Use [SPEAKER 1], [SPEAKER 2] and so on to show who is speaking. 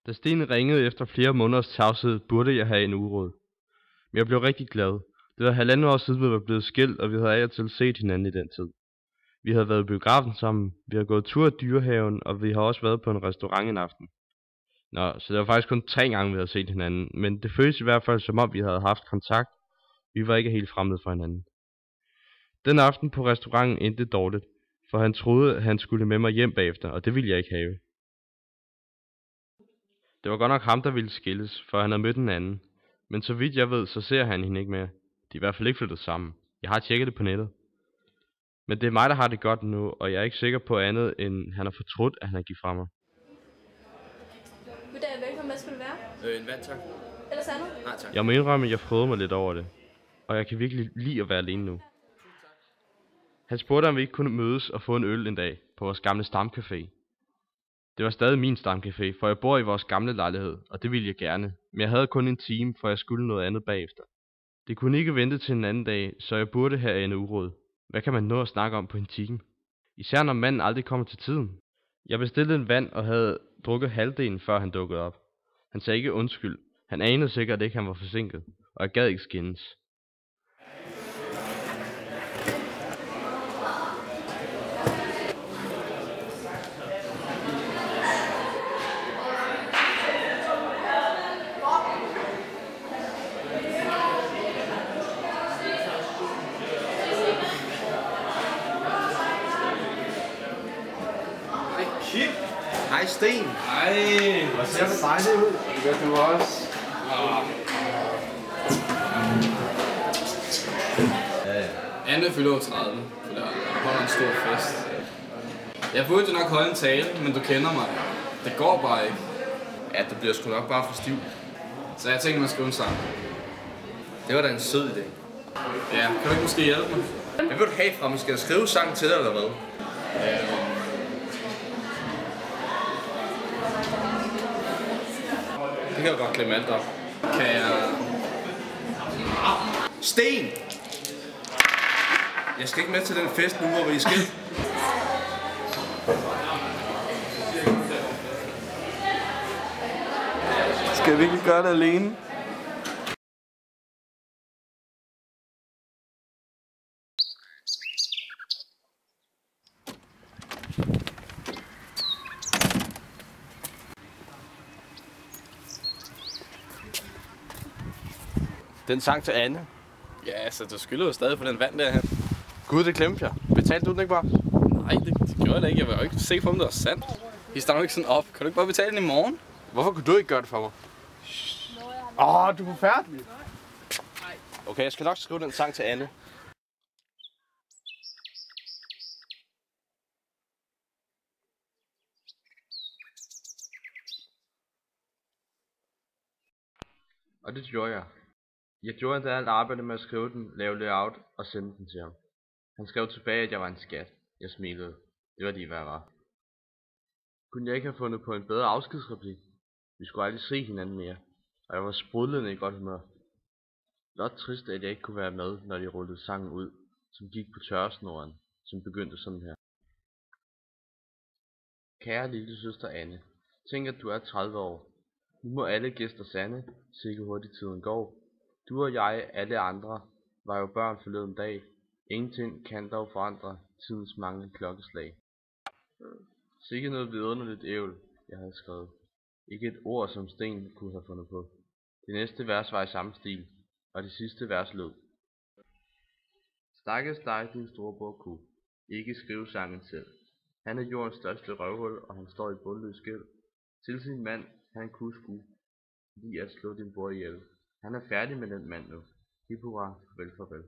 [SPEAKER 1] Da Sten ringede efter flere måneders tavshed, burde jeg have en uråd. Men jeg blev rigtig glad. Det var 1,5 år siden, vi var blevet skilt, og vi havde af og til set hinanden i den tid. Vi havde været i biografen sammen, vi havde gået tur i Dyrehaven, og vi har også været på en restaurant en aften. Nå, så det var faktisk kun 3 gange, vi havde set hinanden, men det føltes i hvert fald som om, vi havde haft kontakt. Vi var ikke helt fremmede for hinanden. Den aften på restauranten endte dårligt, for han troede, at han skulle med mig hjem bagefter, og det ville jeg ikke have. Det var godt nok ham, der ville skilles, for han havde mødt en anden. Men så vidt jeg ved, så ser han hende ikke mere. De er i hvert fald ikke flyttet sammen. Jeg har tjekket det på nettet. Men det er mig, der har det godt nu, og jeg er ikke sikker på andet, end han har fortrudt, at han gik fra mig.
[SPEAKER 2] Goddag, velkommen. Hvad skal det være?
[SPEAKER 3] En vand, tak.
[SPEAKER 2] Ellers andet?
[SPEAKER 3] Nej, tak.
[SPEAKER 1] Jeg må indrømme, at jeg frøede mig lidt over det. Og jeg kan virkelig lide at være alene nu. Han spurgte, om vi ikke kunne mødes og få en øl en dag på vores gamle stamcafé. Det var stadig min stamcafé, for jeg bor i vores gamle lejlighed, og det ville jeg gerne. Men jeg havde kun en time, for jeg skulle noget andet bagefter. Det kunne ikke vente til en anden dag, så jeg burde have en uråd. Hvad kan man nå at snakke om på antikken? Især når manden aldrig kommer til tiden. Jeg bestilte en vand og havde drukket halvdelen, før han dukkede op. Han sagde ikke undskyld. Han anede sikkert ikke, han var forsinket, og jeg gad ikke skændes.
[SPEAKER 3] Kig! Hej Sten!
[SPEAKER 4] Ej, hvor ser det dejligt ud. Det gør du også.
[SPEAKER 5] Anne fylder 30, for der holder en stor fest. Jeg burde jo nok holde en tale, men du kender mig. Det går bare ikke.
[SPEAKER 3] Ja, det bliver sgu nok bare for stiv.
[SPEAKER 5] Så jeg tænkte mig at skrive en sang.
[SPEAKER 3] Det var da en sød idé.
[SPEAKER 5] Ja, kan du ikke måske hjælpe mig?
[SPEAKER 3] Hvad vil du have fra mig? Skal jeg skrive sang til dig, eller hvad? Det kan jeg godt klemme alt op.
[SPEAKER 5] Kan jeg...
[SPEAKER 3] Sten! Jeg skal ikke med til den fest nu, hvor vi er skilt.
[SPEAKER 4] Skal jeg virkelig gøre det alene?
[SPEAKER 6] Den sang til Anne.
[SPEAKER 5] Ja, altså, du skylder jo stadig på den vand derhen.
[SPEAKER 6] Gud, det glemte jeg. Betalte du den ikke bare?
[SPEAKER 5] Nej, det gjorde jeg da ikke. Jeg var jo ikke sikker på, om det var sandt. Vi starter jo ikke sådan op. Kan du ikke bare betale den i morgen?
[SPEAKER 6] Hvorfor kunne du ikke gøre det for mig?
[SPEAKER 4] Du er forfærdelig.
[SPEAKER 6] Okay, jeg skal nok skrive den sang til Anne.
[SPEAKER 1] Og det gjorde jeg. Jeg gjorde endda alt arbejde med at skrive den, lave layout og sende den til ham. Han skrev tilbage, at jeg var en skat. Jeg smilede. Det var lige, hvad jeg var. Kunne jeg ikke have fundet på en bedre afskedsreplik? Vi skulle aldrig se hinanden mere, og jeg var sprudlende i godt humør. Blot trist, at jeg ikke kunne være med, når de rullede sangen ud, som gik på tørresnoren, som begyndte sådan her. Kære lille søster Anne, tænk at du er 30 år. Nu må alle gæster sande, sikke hurtigt tiden går. Du og jeg, alle andre, var jo børn forleden dag. Ingenting kan dog forandre tidens mange klokkeslag. Sikke noget vidunderligt ævl, jeg havde skrevet. Ikke et ord, som Sten kunne have fundet på. Det næste vers var i samme stil, og det sidste vers lød. Stakkels dig, din storebror kunne ikke skrive sangen selv. Han er jordens største røvhul, og han står i bundløs gæld. Til sin mand, han kunne sgu lige at slå din bror ihjel. Han er færdig med den mand nu. Hip hurra, farvel farvel.